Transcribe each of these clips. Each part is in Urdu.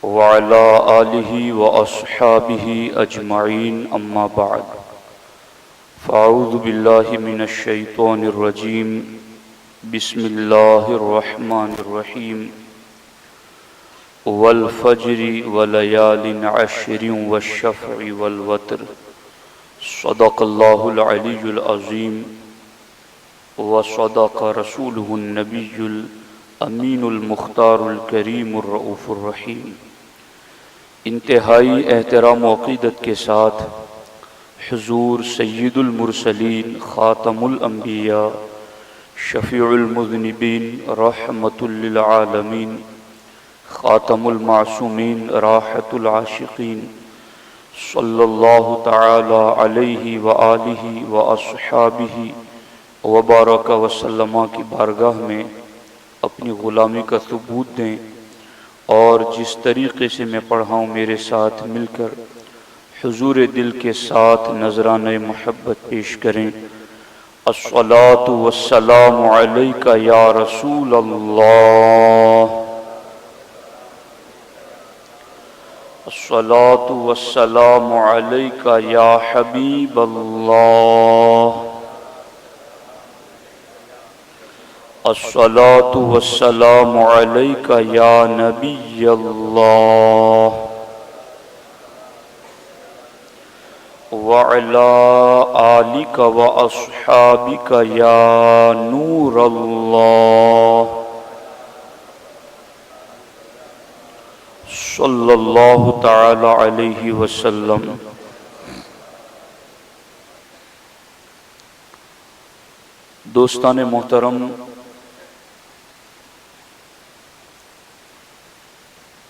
وعلى آله وأصحابه أجمعين أما بعد فأعوذ بالله من الشيطان الرجيم بسم الله الرحمن الرحيم والفجر وليال عشر والشفع والوتر صدق الله العلي العظيم وصدق رسوله النبي الأمين المختار الكريم الرؤوف الرحيم۔ انتہائی احترام و عقیدت کے ساتھ حضور سید المرسلین خاتم الانبیاء شفیع المذنبین رحمت للعالمین خاتم المعصومین راحت العاشقین صلی اللہ تعالی علیہ وآلہ واصحابہ وبارک وسلم کی بارگاہ میں اپنی غلامی کا ثبوت دیں اور جس طریقے سے میں پڑھا ہوں میرے ساتھ مل کر حضور دل کے ساتھ نذرانہ محبت پیش کریں۔ الصلاۃ والسلام علیک یا رسول اللہ، الصلاۃ والسلام علیک یا حبیب اللہ، الصلاۃ والسلام علیک یا نبی اللہ، وعلی آلک واصحابک یا نور اللہ، صلی اللہ تعالی علیہ وسلم۔ دوستان محترم،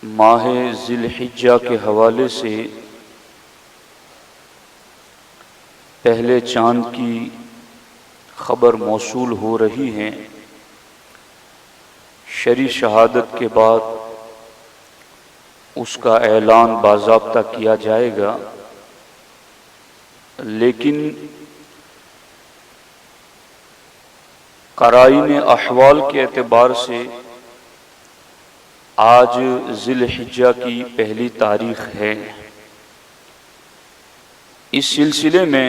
ماہ ذی الحجہ کے حوالے سے پہلے چاند کی خبر موصول ہو رہی ہے۔ شرعی شہادت کے بعد اس کا اعلان باضابطہ کیا جائے گا، لیکن قرائن احوال کے اعتبار سے آج ذی الحجہ کی پہلی تاریخ ہے۔ اس سلسلے میں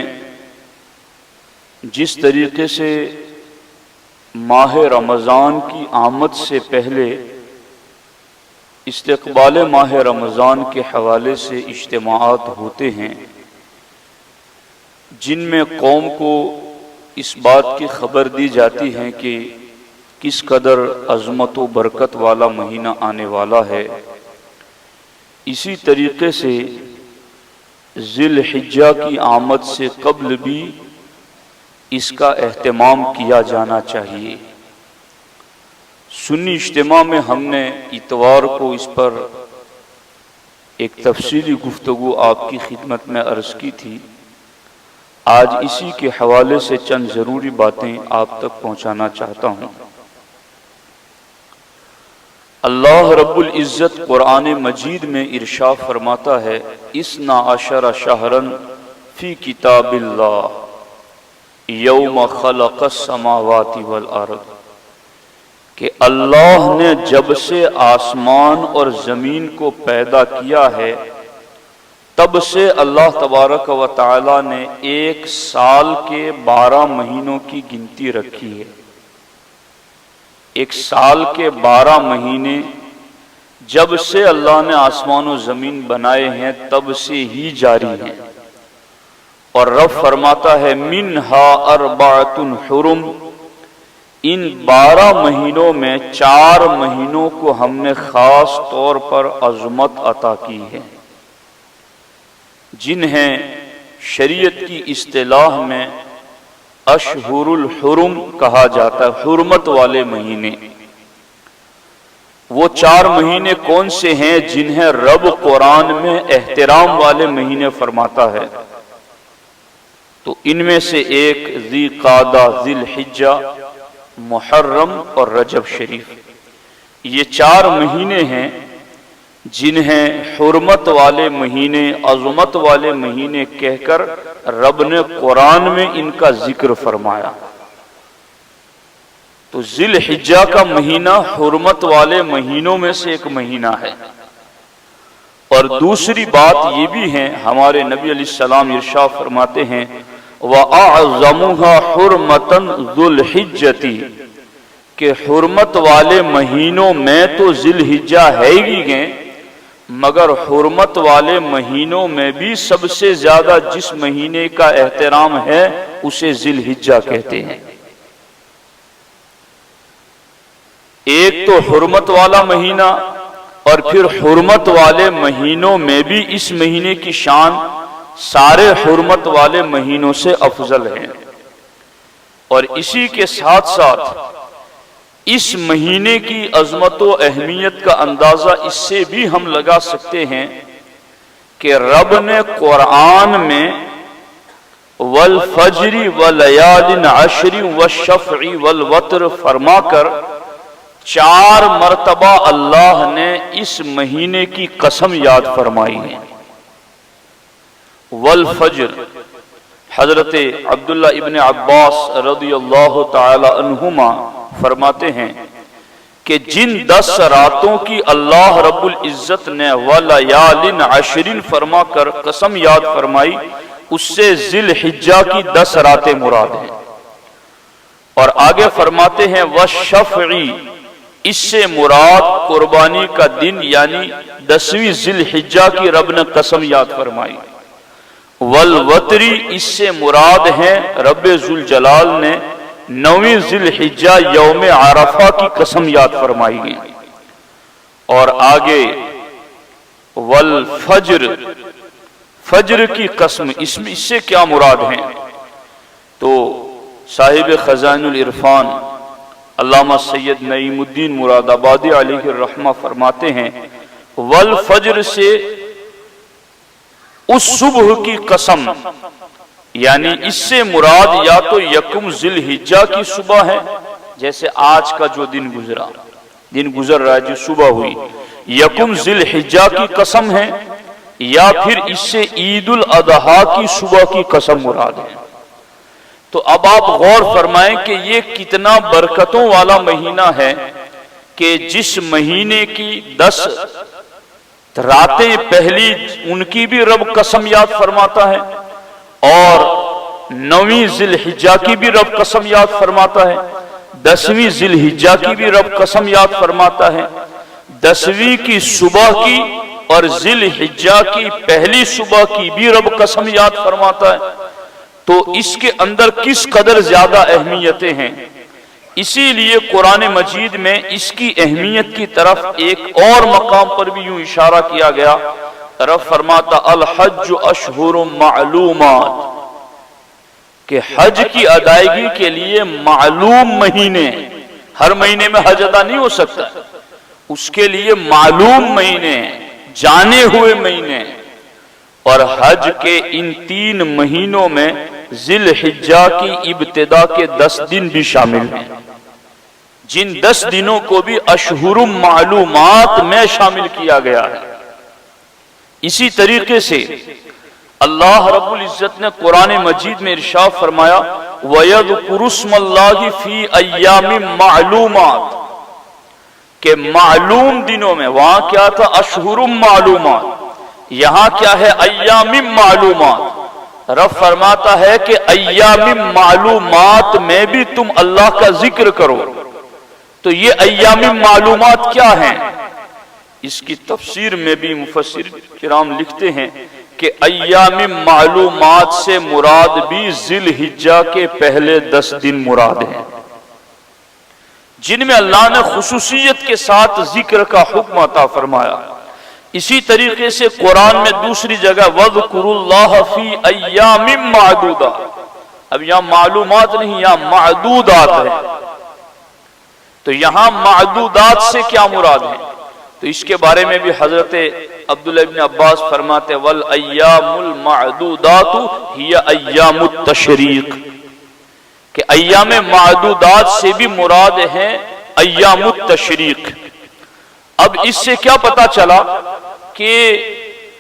جس طریقے سے ماہ رمضان کی آمد سے پہلے استقبال ماہ رمضان کے حوالے سے اجتماعات ہوتے ہیں جن میں قوم کو اس بات کی خبر دی جاتی ہے کہ کس قدر عظمت و برکت والا مہینہ آنے والا ہے، اسی طریقے سے ذی الحجہ کی آمد سے قبل بھی اس کا اہتمام کیا جانا چاہیے۔ سنی اجتماع میں ہم نے اتوار کو اس پر ایک تفصیلی گفتگو آپ کی خدمت میں عرض کی تھی۔ آج اسی کے حوالے سے چند ضروری باتیں آپ تک پہنچانا چاہتا ہوں۔ اللہ رب العزت قرآن مجید میں ارشاد فرماتا ہے، اثنا عشر شہرا فی کتاب اللہ یوم خلق السماوات والارض، کہ اللہ نے جب سے آسمان اور زمین کو پیدا کیا ہے تب سے اللہ تبارک و تعالی نے ایک سال کے 12 مہینوں کی گنتی رکھی ہے۔ ایک سال کے 12 مہینے جب سے اللہ نے آسمان و زمین بنائے ہیں تب سے ہی جاری ہیں، اور رب فرماتا ہے منہا اربعۃ حرم، ان 12 مہینوں میں 4 مہینوں کو ہم نے خاص طور پر عظمت عطا کی ہے، جنہیں شریعت کی اصطلاح میں اشہر الحرم کہا جاتا ہے، حرمت والے مہینے۔ وہ 4 مہینے کون سے ہیں جنہیں رب قرآن میں احترام والے مہینے فرماتا ہے؟ تو ان میں سے ایک ذی قعدہ، ذی الحجہ، محرم اور رجب شریف، یہ 4 مہینے ہیں جنہیں حرمت والے مہینے، عظمت والے مہینے کہہ کر رب نے قرآن میں ان کا ذکر فرمایا۔ تو ذی الحجہ کا مہینہ حرمت والے مہینوں میں سے ایک مہینہ ہے، اور دوسری بات یہ بھی ہے، ہمارے نبی علیہ السلام ارشاد فرماتے ہیں وَأَعْظَمُهَا حُرْمَةً ذُو الْحِجَّةِ کہ حرمت والے مہینوں میں تو ذی الحجہ ہے ہی گئے، مگر حرمت والے مہینوں میں بھی سب سے زیادہ جس مہینے کا احترام ہے اسے ذی الحجہ کہتے ہیں۔ ایک تو حرمت والا مہینہ، اور پھر حرمت والے مہینوں میں بھی اس مہینے کی شان سارے حرمت والے مہینوں سے افضل ہے۔ اور اسی کے ساتھ ساتھ اس مہینے کی عظمت و اہمیت کا اندازہ اس سے بھی ہم لگا سکتے ہیں کہ رب نے قرآن میں والفجر ولیال عشر والشفع والوتر فرما کر 4 مرتبہ اللہ نے اس مہینے کی قسم یاد فرمائی ہے۔ والفجر، حضرت عبداللہ ابن عباس رضی اللہ تعالی عنہما فرماتے ہیں کہ جن 10 راتوں کی اللہ رب العزت نے وَلَيَالٍ عَشْرٍ فرما کر قسم یاد فرمائی، اس سے ذی الحجہ کی 10 راتیں مراد ہیں۔ اور آگے فرماتے ہیں وَالشَّفْعِ، اس سے مراد قربانی کا دن یعنی 10ویں ذی الحجہ کی رب نے قسم یاد فرمائی۔ والوتر، اس سے مراد ہے رب ذوالجلال نے 9ویں ذی الحجہ یوم عرفہ کی قسم یاد فرمائی ہے۔ اور آگے والفجر، فجر کی قسم، اس سے کیا مراد ہے؟ تو صاحب خزائن العرفان علامہ سید نعیم الدین مراد آبادی علیہ الرحمہ فرماتے ہیں والفجر سے اس صبح کی قسم، یعنی اس سے مراد یا تو یکم ذی الحجہ کی صبح ہے، جیسے آج کا جو دن گزر رہا ہے جو صبح ہوئی، یکم ذی الحجہ کی قسم ہے، یا پھر اس سے عید الاضحیٰ کی صبح کی قسم مراد ہے۔ تو اب آپ غور فرمائیں کہ یہ کتنا برکتوں والا مہینہ ہے کہ جس مہینے کی 10 راتیں پہلی ان کی بھی رب قسم یاد فرماتا ہے، اور 9ویں ذی الحجہ کی بھی رب قسم یاد فرماتا ہے، 10ویں ذی الحجہ کی بھی رب قسم یاد فرماتا ہے، 10ویں کی صبح کی اور ذی الحجہ کی پہلی صبح کی بھی رب قسم یاد فرماتا ہے۔ تو اس کے اندر کس قدر زیادہ اہمیتیں ہیں، اسی لیے قرآن مجید میں اس کی اہمیت کی طرف ایک اور مقام پر بھی یوں اشارہ کیا گیا۔ رب فرماتا الحج اشہر معلومات، کہ حج کی ادائیگی کے لیے معلوم مہینے، ہر مہینے میں حج ادا نہیں ہو سکتا، اس کے لیے معلوم مہینے، جانے ہوئے مہینے، اور حج کے ان 3 مہینوں میں ذی الحجہ کی ابتدا کے 10 دن بھی شامل ہیں، جن 10 دنوں کو بھی اشہر معلومات میں شامل کیا گیا ہے۔ اسی طریقے سے اللہ رب العزت نے قرآن مجید میں ارشاد فرمایا وَيَذْكُرُ اسْمَ اللَّهِ فِي أَيَّامٍ مَعْلُومَاتٍ، کہ معلوم دنوں میں، وہاں کیا تھا اشہر معلومات، یہاں کیا ہے ایام معلومات۔ رب فرماتا ہے کہ ایام معلومات میں بھی تم اللہ کا ذکر کرو۔ تو یہ ایام معلومات کیا ہیں؟ اس کی تفسیر میں بھی مفسر کرام لکھتے ہیں کہ ایام معلومات سے مراد بھی ذی الحجہ کے پہلے 10 دن مراد ہیں، جن میں اللہ نے خصوصیت کے ساتھ ذکر کا حکم عطا فرمایا۔ اسی طریقے سے قرآن میں دوسری جگہ وَاذْكُرُوا اللَّهَ فِي أَيَّامٍ مَعْدُودَاتٍ، اب یہاں معلومات نہیں، یہاں معدودات ہے۔ تو یہاں معدودات سے کیا مراد ہے؟ تو اس کے بارے میں بھی حضرت عبداللہ ابن عباس فرماتے وَالْأَيَّامُ الْمَعْدُودَاتُ هِيَ أَيَّامُ التَّشْرِيقِ، کہ ایام معدودات سے بھی مراد ہیں ایام التشریق۔ اب اس سے کیا پتا چلا کہ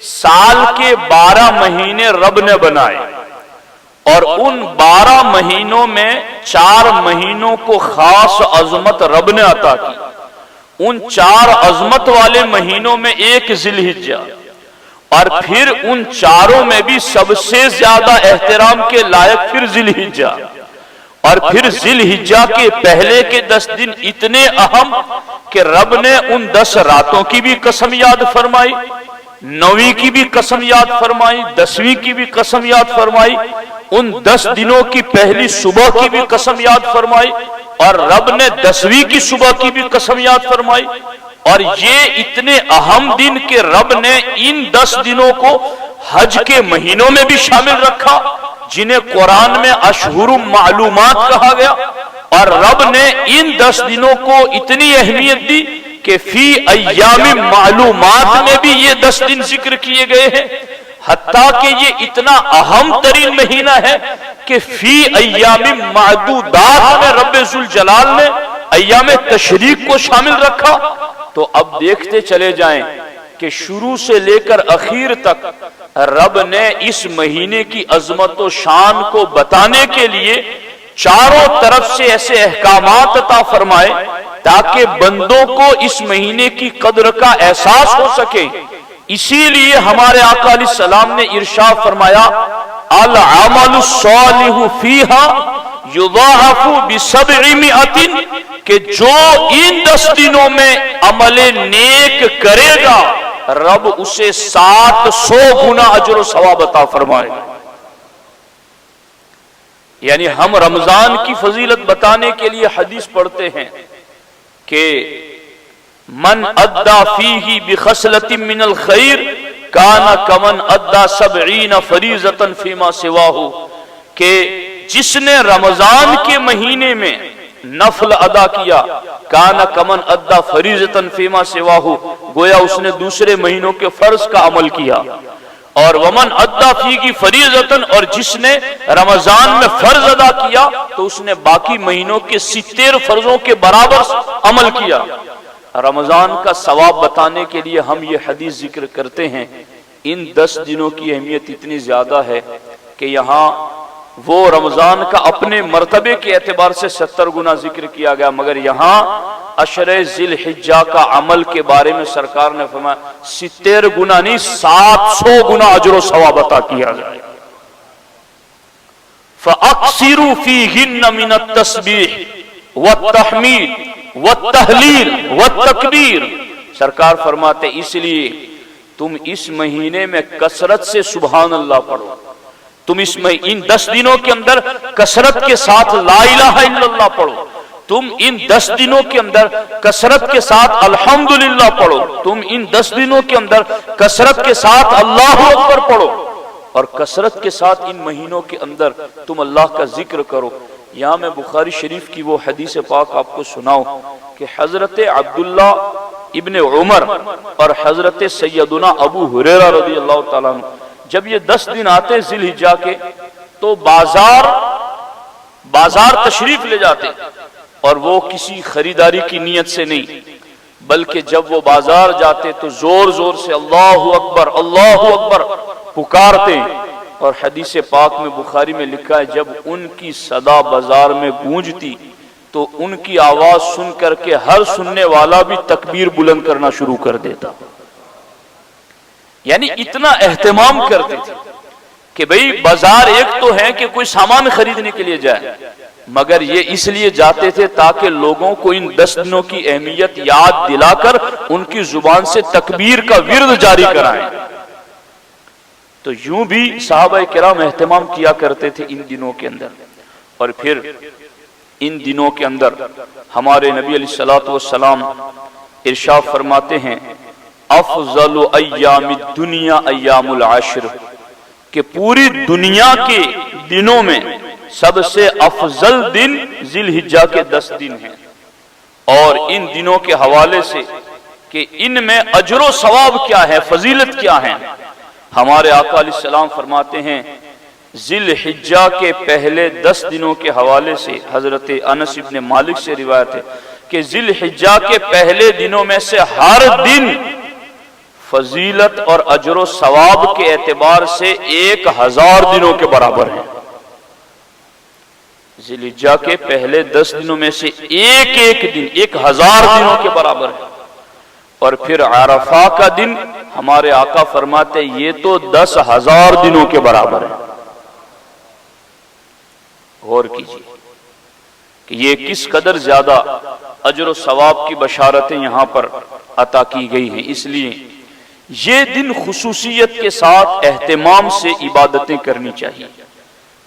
سال کے 12 مہینے رب نے بنائے، اور ان 12 مہینوں میں 4 مہینوں کو خاص عظمت رب نے عطا کی۔ ان 4 عظمت والے مہینوں میں ایک ذی الحجہ، اور پھر ان چاروں میں بھی سب سے زیادہ احترام کے لائق پھر ذی الحجہ، اور پھر ذی الحجہ کے پہلے کے 10 دن اتنے اہم کہ رب نے ان 10 راتوں کی بھی قسم یاد فرمائی، 9ویں کی بھی قسم یاد فرمائی، 10ویں کی بھی قسم یاد فرمائی، ان 10 دنوں کی پہلی صبح کی بھی قسم یاد فرمائی، اور رب نے 10ویں کی صبح کی بھی قسم یاد فرمائی۔ اور یہ اتنے اہم دن کہ رب نے ان 10 دنوں کو حج کے مہینوں میں بھی شامل رکھا، جنہیں قرآن میں اشہر معلومات کہا گیا، اور رب نے ان 10 دنوں کو اتنی اہمیت دی کہ فی ایام معلومات میں بھی یہ 10 دن ذکر کیے گئے ہیں، حتیٰ کہ یہ اتنا اہم ترین مہینہ ہے کہ فی ایام معدودات میں رب ذوالجلال نے ایام تشریق کو شامل رکھا۔ تو اب دیکھتے چلے جائیں کہ شروع سے لے کر اخیر تک رب نے اس مہینے کی عظمت و شان کو بتانے کے لیے چاروں طرف سے ایسے احکامات عطا فرمائے تاکہ بندوں کو اس مہینے کی قدر کا احساس ہو سکے۔ اسی لیے ہمارے آقا علیہ السلام نے ارشاد فرمایا العمل الصالح فیہا یضاعف ب700، کہ جو ان 10 دنوں میں عمل نیک کرے گا رب اسے 700 گنا اجر و ثواب عطا فرمائے گا۔ یعنی ہم رمضان کی فضیلت بتانے کے لیے حدیث پڑھتے ہیں کہ من ادا فیہ بخصلۃ من الخیر کان کمن ادا 70 فریضۃ فیما سواہ، کہ جس نے رمضان کے مہینے میں نفل ادا کیا کان کمن ادا فریضۃ فیما سواہ، گویا اس نے دوسرے مہینوں کے فرض کا عمل کیا، اور ومن ادا فیہ فریضۃ، اور جس نے رمضان میں فرض ادا کیا تو اس نے باقی مہینوں کے 70 فرضوں کے برابر عمل کیا۔ رمضان کا ثواب بتانے کے لیے ہم یہ حدیث ذکر کرتے ہیں۔ ان 10 دنوں کی اہمیت اتنی زیادہ ہے کہ یہاں وہ رمضان کا اپنے مرتبے کے اعتبار سے 70 گنا ذکر کیا گیا، مگر یہاں عشر ذی الحجہ کا عمل کے بارے میں سرکار نے فرمایا 70 گنا نہیں 700 گنا اجر و ثواب عطا کیا جائے۔ فَأَقْصِرُوا فِيهِنَّ مِنَ التَّسْبِيحِ وَالتَّحْمِيدِ وَالتَّهْلِيلِ وَالتَّكْبِيرِ، سرکار فرماتے اس لیے تم اس مہینے میں کثرت سے سبحان اللہ پڑھو، تم اس میں ان 10 دنوں کے اندر کثرت کے ساتھ لا الہ الا اللہ پڑھو، تم ان 10 دنوں کے اندر کثرت کے ساتھ الحمدللہ پڑھو، تم ان 10 دنوں کے اندر کثرت کے ساتھ اللہ اکبر پڑھو، اور کثرت کے ساتھ ان مہینوں کے اندر تم اللہ کا ذکر کرو۔ یہاں میں بخاری شریف کی وہ حدیث پاک آپ کو سناؤں کہ حضرت عبداللہ ابن عمر اور حضرت سیدنا ابو ہریرہ رضی اللہ تعالیٰ عنہ جب یہ 10 دن آتے ذی الحجہ کے تو بازار تشریف لے جاتے، اور وہ کسی خریداری کی نیت سے نہیں، بلکہ جب وہ بازار جاتے تو زور زور سے اللہ اکبر پکارتے، اور حدیث پاک میں بخاری میں لکھا ہے جب ان کی صدا بازار میں گونجتی تو ان کی آواز سن کر کے ہر سننے والا بھی تکبیر بلند کرنا شروع کر دیتا۔ یعنی اتنا اہتمام کرتے تھے کہ بھئی بازار ایک تو ہے کہ کوئی سامان خریدنے کے لیے جائے، مگر یہ اس لیے جاتے تھے تاکہ لوگوں کو ان 10 دنوں کی اہمیت یاد دلا کر ان کی زبان سے تکبیر کا ورد جاری کرائیں۔ تو یوں بھی صحابہ کرام اہتمام کیا کرتے تھے ان دنوں کے اندر۔ اور پھر ان دنوں کے اندر ہمارے نبی علیہ الصلوۃ والسلام ارشاد فرماتے ہیں افضل ایام الدنیا ایام العشر، کہ پوری دنیا کے دنوں میں سب سے افضل دن ذی الحجہ کے 10 دن ہیں، اور ان دنوں کے حوالے سے کہ ان میں اجر و ثواب کیا ہے، فضیلت کیا ہے، ہمارے آقا علیہ السلام فرماتے ہیں ذی الحجہ کے پہلے 10 دنوں کے حوالے سے حضرت انس ابن مالک سے روایت ہے کہ ذی الحجہ کے پہلے دنوں میں سے ہر دن فضیلت اور اجر و ثواب کے اعتبار سے 1000 دنوں کے برابر ہے۔ ذی الحجہ کے پہلے 10 دنوں میں سے ایک دن 1000 دنوں کے برابر ہے، اور پھر عرفہ کا دن ہمارے آقا فرماتے یہ تو 10,000 دنوں کے برابر ہے۔ غور کیجیے کہ یہ کس قدر زیادہ اجر و ثواب کی بشارتیں یہاں پر عطا کی گئی ہیں۔ اس لیے یہ دن خصوصیت کے ساتھ اہتمام سے عبادتیں کرنی چاہیے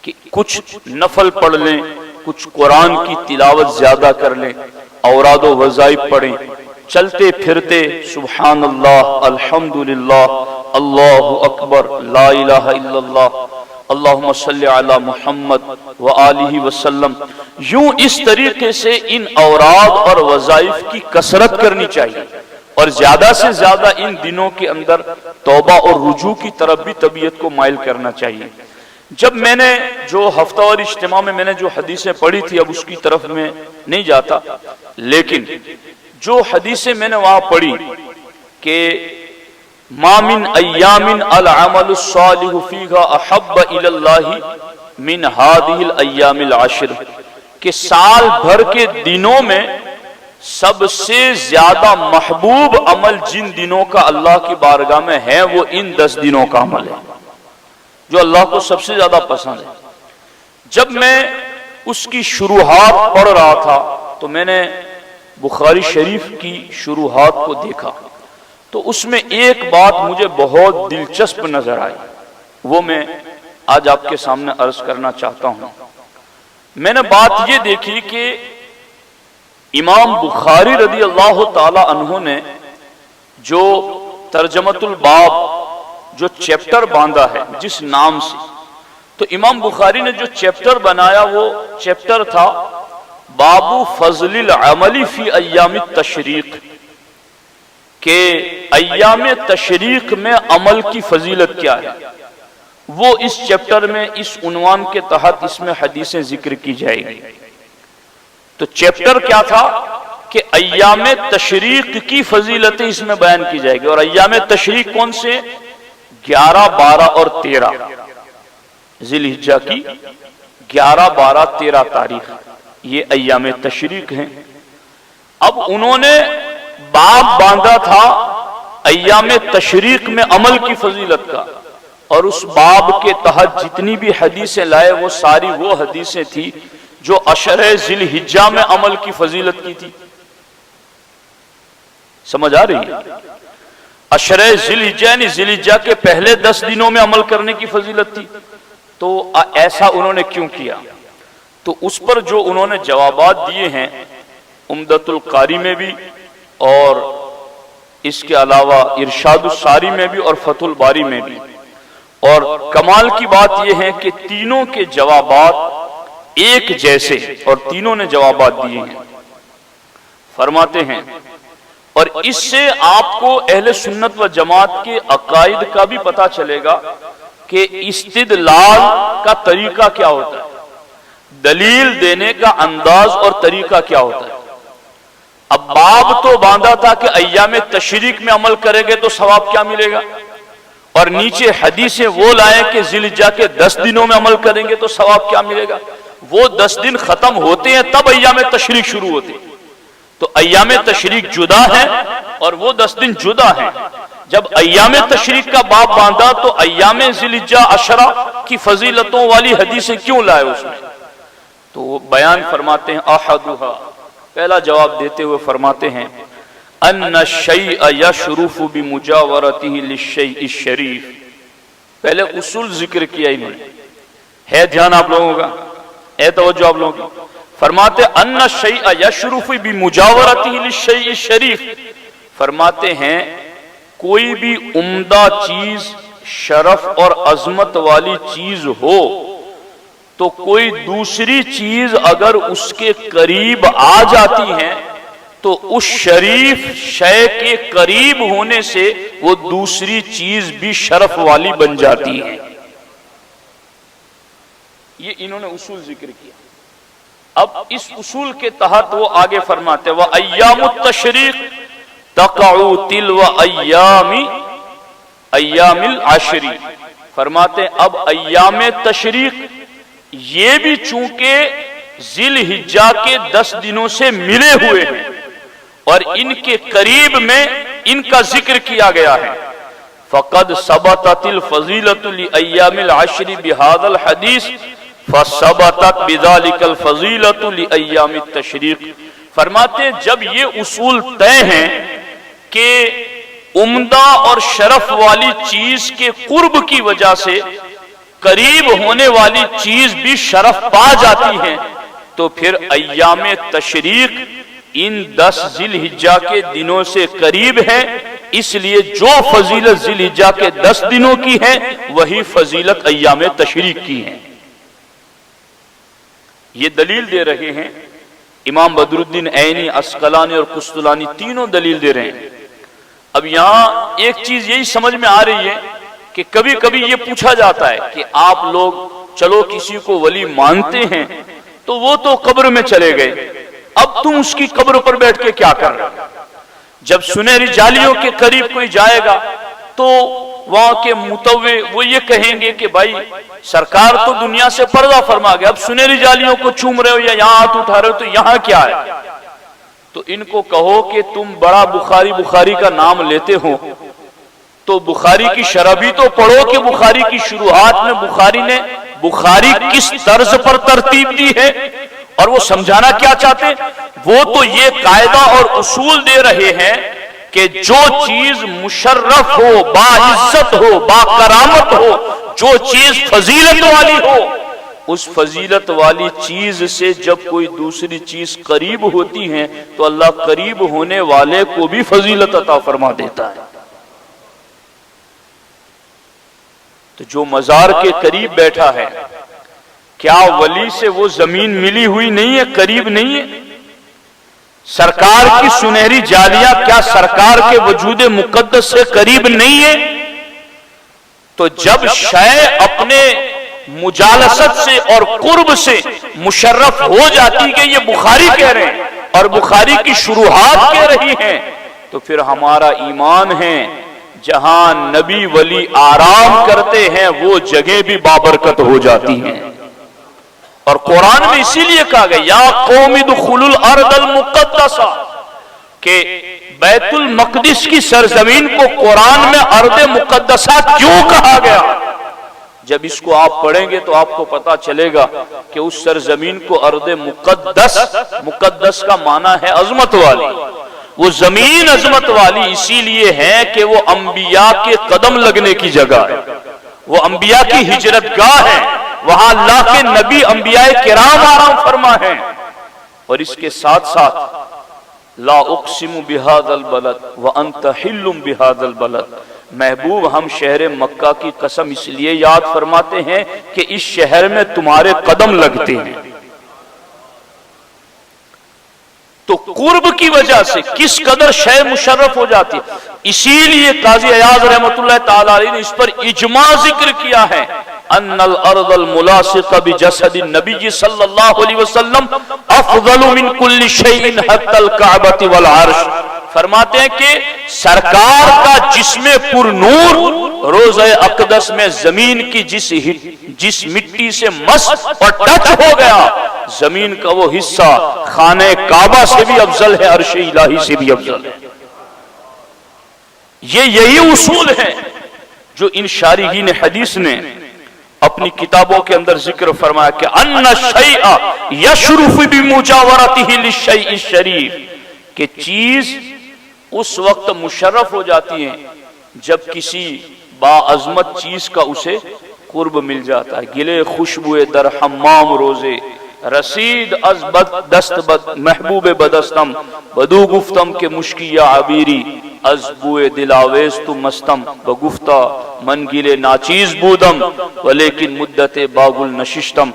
کہ کچھ نفل پڑھ لیں، کچھ قرآن کی تلاوت زیادہ کر لیں، اوراد و وظائف پڑھیں، چلتے پھرتے سبحان اللہ، الحمدللہ، اللہ اکبر، لا الہ الا اللہ، اللہم صلی علی محمد وآلہ وسلم، یوں اس طریقے سے ان اوراد اور وظائف کی کثرت کرنی چاہیے، اور زیادہ سے زیادہ ان دنوں کے اندر توبہ اور رجوع کی طرف بھی طبیعت کو مائل کرنا چاہیے۔ جب میں نے جو ہفتہ وار اجتماع میں میں نے جو حدیثیں پڑھی تھی، اب اس کی طرف میں نہیں جاتا، لیکن جو حدیثیں میں نے وہاں پڑھی کہ ما من ایام العمل الصالح فیہا احب الی اللہ من هذه الایام العشر، کہ سال بھر کے دنوں میں سب سے زیادہ محبوب عمل جن دنوں کا اللہ کی بارگاہ میں ہے وہ ان 10 دنوں کا عمل ہے جو اللہ کو سب سے زیادہ پسند ہے۔ جب میں اس کی شروحات پڑھ رہا تھا تو میں نے بخاری شریف کی شروحات کو دیکھا، تو اس میں ایک بات مجھے بہت دلچسپ نظر آئی، وہ میں آج آپ کے سامنے عرض کرنا چاہتا ہوں۔ میں نے بات یہ دیکھی کہ امام بخاری رضی اللہ تعالی عنہ نے جو ترجمۃ الباب جو چیپٹر باندھا ہے جس نام سے، تو امام بخاری نے جو چیپٹر بنایا وہ چیپٹر تھا باب فضل العمل فی ایام التشریق، کہ ایام تشریق میں عمل کی فضیلت کیا ہے۔ وہ اس چیپٹر میں اس عنوان کے تحت اس میں حدیثیں ذکر کی جائے گی۔ تو چیپٹر کیا تھا کہ ایام تشریق کی فضیلتیں اس میں بیان کی جائے گی، اور ایام تشریق کون سے؟ 11، 12 اور 13 ذی الحجہ کی 11، 12، 13 تاریخ یہ ایام تشریق ہیں۔ اب انہوں نے باب باندھا تھا ایام تشریق میں عمل کی فضیلت کا، اور اس باب کے تحت جتنی بھی حدیثیں لائے وہ ساری وہ حدیثیں تھی جو عشر ذی الحجہ میں عمل کی فضیلت کی تھی۔ سمجھ آ رہی ہے؟ عشر ذی الحجہ یعنی ذی الحجہ کے پہلے 10 دنوں میں عمل کرنے کی فضیلت تھی۔ تو ایسا انہوں نے کیوں کیا؟ تو اس پر جو انہوں نے جوابات دیے ہیں عمدۃ القاری میں بھی، اور اس کے علاوہ ارشاد الساری میں بھی، اور فتح الباری میں بھی، اور کمال کی بات یہ ہے کہ تینوں کے جوابات ایک جیسے، اور تینوں نے جوابات دیے ہیں۔ فرماتے ہیں اور اس سے آپ کو اہل سنت و جماعت کے عقائد کا بھی پتہ چلے گا کہ استدلال کا طریقہ کیا ہوتا ہے، دلیل دینے کا انداز اور طریقہ کیا ہوتا ہے۔ اب باب تو باندھا تھا کہ ایام تشریق میں عمل کریں گے تو ثواب کیا ملے گا، اور نیچے حدیثیں وہ لائیں کہ ذی الحجہ کے 10 دنوں میں عمل کریں گے تو ثواب کیا ملے گا۔ وہ 10 دن ختم ہوتے ہیں تب ایام تشریق شروع ہوتے ہیں، تو ایام تشریق جدا ہے اور وہ 10 دن جدا ہیں۔ جب ایام تشریق کا باب باندھا تو ایام ذی الحجہ عشرہ کی فضیلتوں والی حدیثیں کیوں لائے اس میں؟ تو وہ بیان فرماتے ہیں احدھا، پہلا جواب دیتے ہوئے فرماتے ہیں ان الشیء یشرف بمجاورته للشیء الشریف۔ پہلے اصول ذکر کیا انہوں نے، ہے دھیان آپ لوگوں کا، اے توجہ آپ لوگوں کی۔ فرماتے ان الشیء یشرف بمجاورته للشیء الشریف، فرماتے ہیں کوئی بھی عمدہ چیز، شرف اور عظمت والی چیز ہو تو کوئی دوسری چیز اگر اس کے قریب آ جاتی ہے تو اس شریف شے کے قریب ہونے سے وہ دوسری چیز بھی شرف والی بن جاتی ہے۔ یہ انہوں نے اصول ذکر کیا۔ اب اس اصول کے تحت وہ آگے فرماتے ہیں وَأَيَّامُ التَّشْرِيقِ تَقَعُ تِلْوَ أَيَّامِ الْعَشْرِ، فرماتے ہیں اب ایام تشریق یہ بھی چونکہ ذی الحجہ کے 10 دنوں سے ملے ہوئے ہیں اور ان کے قریب میں ان کا ذکر کیا گیا ہے، فقد ثبتت الفضیلۃ لایام العشر بهذا الحدیث فثبتت بذلك الفضیلۃ لایام التشریق. فرماتے ہیں جب یہ اصول طے ہیں کہ عمدہ اور شرف والی چیز کے قرب کی وجہ سے قریب ہونے والی چیز بھی شرف پا جاتی ہے، تو پھر ایام تشریق ان 10 ذی الحجہ کے دنوں سے قریب ہے، اس لیے جو فضیلت ذی الحجہ کے 10 دنوں کی ہے وہی فضیلت ایام تشریق کی ہے. یہ دلیل دے رہے ہیں امام بدر الدین عینی، عسقلانی اور قسطلانی، تینوں دلیل دے رہے ہیں. اب یہاں ایک چیز یہی سمجھ میں آ رہی ہے کہ کبھی کبھی یہ پوچھا جاتا ہے کہ آپ لوگ چلو کسی کو ولی مانتے ہیں تو وہ تو قبر میں چلے گئے، اب تم اس کی قبر پر بیٹھ کے کیا کر رہے؟ جب سنہری جالیوں کے قریب کوئی جائے گا تو وہاں کے متوے وہ یہ کہیں گے کہ بھائی سرکار تو دنیا سے پردہ فرما گئے، اب سنہری جالیوں کو چوم رہے ہو یا یہاں ہاتھ اٹھا رہے ہو تو یہاں کیا ہے؟ تو ان کو کہو کہ تم بڑا بخاری کا نام لیتے ہو تو بخاری کی شرح بھی تو پڑھو کہ بخاری کی شروعات میں بخاری نے بخاری کس طرز پر ترتیب دی ہے اور وہ سمجھانا کیا چاہتے ہیں. وہ تو یہ قاعدہ اور اصول دے رہے ہیں کہ جو چیز مشرف ہو، باعزت ہو، باکرامت ہو، جو چیز فضیلت والی ہو، اس فضیلت والی چیز سے جب کوئی دوسری چیز قریب ہوتی ہے تو اللہ قریب ہونے والے کو بھی فضیلت عطا فرما دیتا ہے. تو جو مزار کے قریب بیٹھا ہے کیا ولی سے وہ زمین ملی ہوئی نہیں ہے، قریب نہیں ہے؟ سرکار کی سنہری جالیاں کیا سرکار کے وجود مقدس سے قریب نہیں ہے؟ تو جب شے اپنے مجالست سے اور قرب سے مشرف ہو جاتی کہ یہ بخاری کہہ رہے ہیں اور بخاری کی شروحات کہہ رہی ہیں، تو پھر ہمارا ایمان ہے جہاں نبی ولی آرام کرتے ہیں وہ جگہ بھی بابرکت ہو جاتی ہیں. اور قرآن میں اسی لیے کہا گیا یا قوم ادخلوا الارض المقدسہ، کہ بیت المقدس کی سرزمین کو قرآن میں ارض مقدسہ کیوں کہا گیا؟ جب اس کو آپ پڑھیں گے تو آپ کو پتا چلے گا کہ اس سرزمین کو ارض مقدس کا معنی ہے عظمت والی. وہ زمین عظمت والی اسی لیے ہے کہ وہ انبیاء کے قدم لگنے کی جگہ ہے، وہ انبیاء کی ہجرت گاہ ہے، وہاں اللہ کے نبی انبیاء کرام آرام فرما ہیں. اور اس کے ساتھ ساتھ لا اقسم بهذا البلد وانت حل بهذا البلد، محبوب ہم شہر مکہ کی قسم اس لیے یاد فرماتے ہیں کہ اس شہر میں تمہارے قدم لگتے ہیں. تو قرب کی وجہ سے کس قدر شے مشرف ہو جاتی ہے. اسی لیے قاضی عیاض رحمۃ اللہ تعالی علیہ نے اس پر اجماع ذکر کیا ہے ان الارض الملاصقه بجسد النبی صلی اللہ علیہ وسلم افضل من كل شيء حتى الكعبة والعرش. فرماتے ہیں کہ سرکار کا جسم پر نور روضہ اقدس میں زمین کی جس مٹی سے مس اور ٹچ ہو گیا، زمین کا وہ حصہ خانہ کعبہ سے بھی افضل ہے، عرش الہی سے بھی افضل ہے. یہی اصول ہے جو ان شارحین حدیث نے اپنی کتابوں کے اندر ذکر فرمایا کہ ان الشیء یشرف بمجاورته للشیء الشریف، کہ چیز اس وقت مشرف ہو جاتی ہے جب کسی باعظمت چیز کا اسے قرب مل جاتا ہے. گلے خوشبوئے در حمام روزے رسید از بد دست بد محبوب بدستم بدو گفتم کہ مشکیا عبیری از بوئے دلاویز تو مستم بگفتہ من گلے ناچیز بودم ولیکن مدت باگل نششتم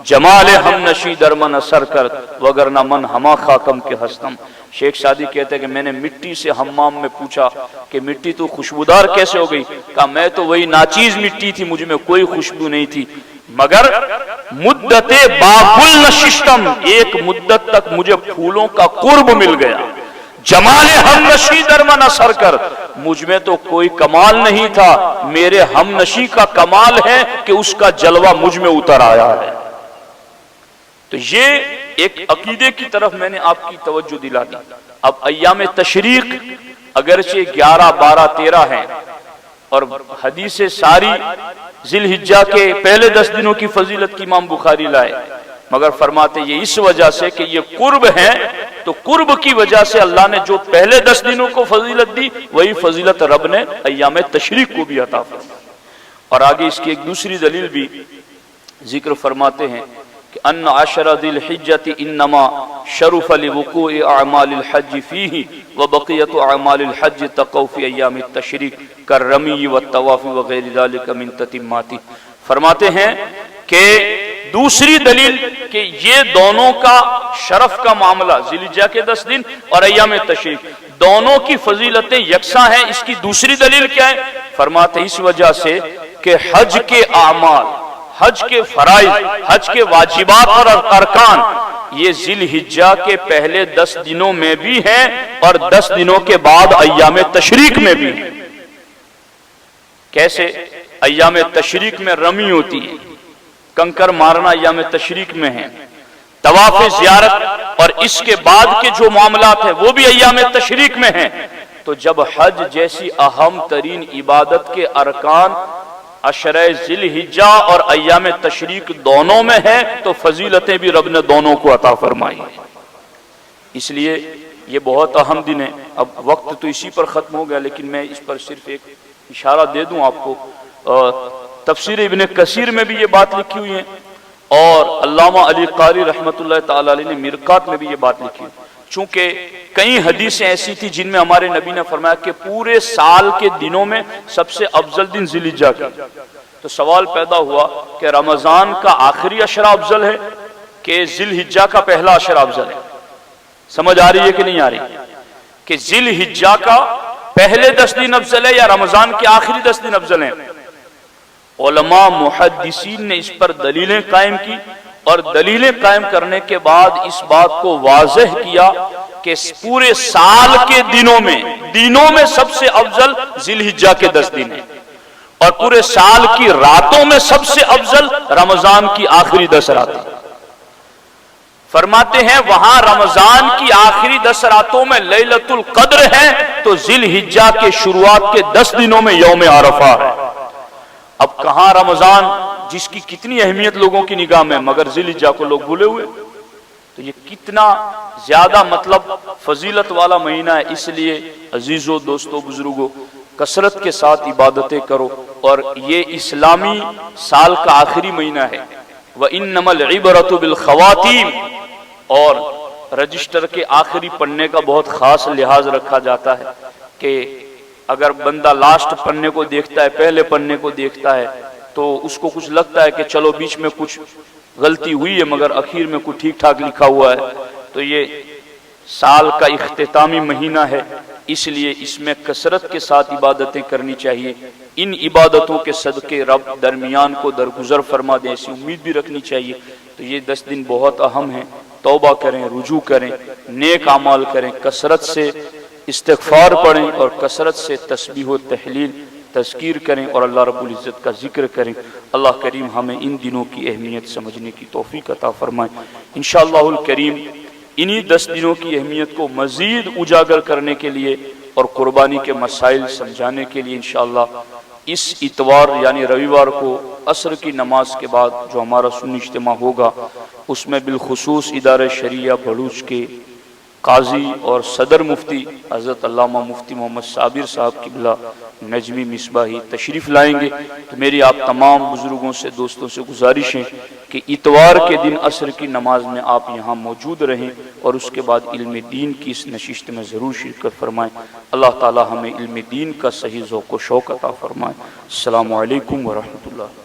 جمال ہم نشی در من اثر کرد وگرنہ من ہما خاکم کے ہستم. شیخ سعدی کہتے ہیں کہ میں نے مٹی سے حمام میں پوچھا کہ مٹی تو خوشبودار کیسے ہو گئی؟ کہا میں تو وہی ناچیز مٹی تھی، مجھ میں کوئی خوشبو نہیں تھی، مگر مدت باگل نششتم، ایک مدت تک مجھے پھولوں کا قرب مل گیا. جمال ہم نشی در من اثر کر، مجھ میں تو کوئی کمال نہیں تھا، میرے ہم نشی کا کمال ہے کہ اس کا جلوہ مجھ میں اتر آیا ہے. تو یہ ایک عقیدے کی طرف میں نے آپ کی توجہ دلا دی. اب ایام تشریق اگرچہ 11، 12، 13 ہیں، اور حدیث ساری ذی الحجہ کے پہلے 10 دنوں کی فضیلت کی امام بخاری لائے، مگر فرماتے یہ اس وجہ سے کہ یہ قرب ہے، تو قرب کی وجہ سے اللہ نے جو پہلے 10 دنوں کو فضیلت دی وہی فضیلت رب نے ایام تشریق کو بھی عطا فرمائی۔ اور آگے اس کی ایک دوسری دلیل بھی ذکر فرماتے ہیں کہ ان عشر ذی الحجۃ انما شرف لوقوع اعمال الحج فیہ وبقیۃ اعمال الحج تقع فی ایام التشریق کالرمی والطواف وغیر ذلک من تتماتہ۔ فرماتے ہیں کہ دوسری دلیل کہ یہ دونوں کا شرف کا معاملہ ذی الحجہ کے 10 دن اور ایام تشریق دونوں کی فضیلتیں یکساں ہیں، اس کی دوسری دلیل کیا ہے؟ فرماتے اس وجہ سے کہ حج کے اعمال، حج کے فرائض، حج کے واجبات اور ارکان یہ ذی الحجہ کے پہلے 10 دنوں میں بھی ہیں اور 10 دنوں کے بعد ایام تشریق میں بھی ہیں۔ کیسے؟ ایام تشریق میں رمی ہوتی ہے، کنکر مارنا ایام تشریق میں ہے، طواف زیارت اور اس کے بعد کے جو معاملات ہیں وہ بھی ایام تشریق میں ہیں۔ تو جب حج جیسی اہم ترین عبادت کے ارکان عشرہ ذی الحجہ اور ایام تشریق دونوں میں ہے تو فضیلتیں بھی رب نے دونوں کو عطا فرمائی ہیں۔ اس لیے یہ بہت اہم دن ہے۔ اب وقت تو اسی پر ختم ہو گیا، لیکن میں اس پر صرف ایک اشارہ دے دوں آپ کو۔ تفسیر ابن کثیر میں بھی یہ بات لکھی ہوئی ہے اور علامہ علی قاری رحمۃ اللہ تعالی علیہ نے مرقات میں بھی یہ بات لکھی ہے۔ چونکہ کئی حدیثیں ایسی تھی جن میں ہمارے نبی نے فرمایا کہ پورے سال کے دنوں میں سب سے افضل دن ذی الحجہ کا، تو سوال پیدا ہوا کہ رمضان کا آخری عشرہ افضل ہے کہ ذی الحجہ کا پہلا عشرہ افضل ہے؟ سمجھ آ رہی ہے کہ نہیں آ رہی؟ کہ ذی الحجہ کا پہلے 10 دن افضل ہے یا رمضان کے آخری 10 دن افضل ہیں؟ علماء محدثین نے اس پر دلیلیں قائم کی اور دلیلیں قائم کرنے کے بعد اس بات کو واضح کیا کہ پورے سال کے دنوں میں سب سے افضل ذی الحجہ کے 10 دن ہیں اور پورے سال کی راتوں میں سب سے افضل رمضان کی آخری 10 راتیں۔ فرماتے ہیں وہاں رمضان کی آخری 10 راتوں میں لیلۃ القدر ہے تو ذی الحجہ کے شروعات کے 10 دنوں میں یوم عرفہ ہے۔ اب کہاں رمضان جس کی کتنی اہمیت لوگوں کی نگاہ میں، مگر ذی الحجہ کو لوگ بھولے ہوئے، تو یہ کتنا زیادہ مطلب فضیلت والا مہینہ ہے۔ اس لیے عزیزو، دوستو، بزرگو، کثرت کے ساتھ عبادتیں کرو، اور یہ اسلامی سال کا آخری مہینہ ہے۔ وَإِنَّمَا الْعِبْرَةُ بِالْخَوَاتِيمِ، اور رجسٹر کے آخری پڑھنے کا بہت خاص لحاظ رکھا جاتا ہے کہ اگر بندہ لاسٹ پڑھنے کو دیکھتا ہے، پہلے پڑھنے کو دیکھتا ہے، تو اس کو کچھ لگتا ہے کہ چلو بیچ میں کچھ غلطی ہوئی ہے مگر اخیر میں کچھ ٹھیک ٹھاک لکھا ہوا ہے۔ تو یہ سال کا اختتامی مہینہ ہے، اس لیے اس میں کثرت کے ساتھ عبادتیں کرنی چاہیے۔ ان عبادتوں کے صدقے رب درمیان کو درگزر فرما دیں، ایسی امید بھی رکھنی چاہیے۔ تو یہ 10 دن بہت اہم ہیں، توبہ کریں، رجوع کریں، نیک اعمال کریں، کثرت سے استغفار پڑھیں اور کثرت سے تسبیح و تحلیل تذکیر کریں اور اللہ رب العزت کا ذکر کریں۔ اللہ کریم ہمیں ان دنوں کی اہمیت سمجھنے کی توفیق عطا فرمائے۔ انشاءاللہ الکریم انہی 10 دنوں کی اہمیت کو مزید اجاگر کرنے کے لیے اور قربانی کے مسائل سمجھانے کے لیے انشاءاللہ اس اتوار یعنی رویوار کو عصر کی نماز کے بعد جو ہمارا سنی اجتماع ہوگا، اس میں بالخصوص ادارہ شریعہ بھڑوچ کے قاضی اور صدر مفتی حضرت علامہ مفتی محمد صابر صاحب قبلہ نجمی مصباحی تشریف لائیں گے۔ تو میری آپ تمام بزرگوں سے، دوستوں سے گزارش ہے کہ اتوار کے دن عصر کی نماز میں آپ یہاں موجود رہیں اور اس کے بعد علم دین کی اس نشست میں ضرور شرکت فرمائیں۔ اللہ تعالی ہمیں علم دین کا صحیح ذوق و شوق عطا فرمائے۔ السلام علیکم ورحمۃ اللہ۔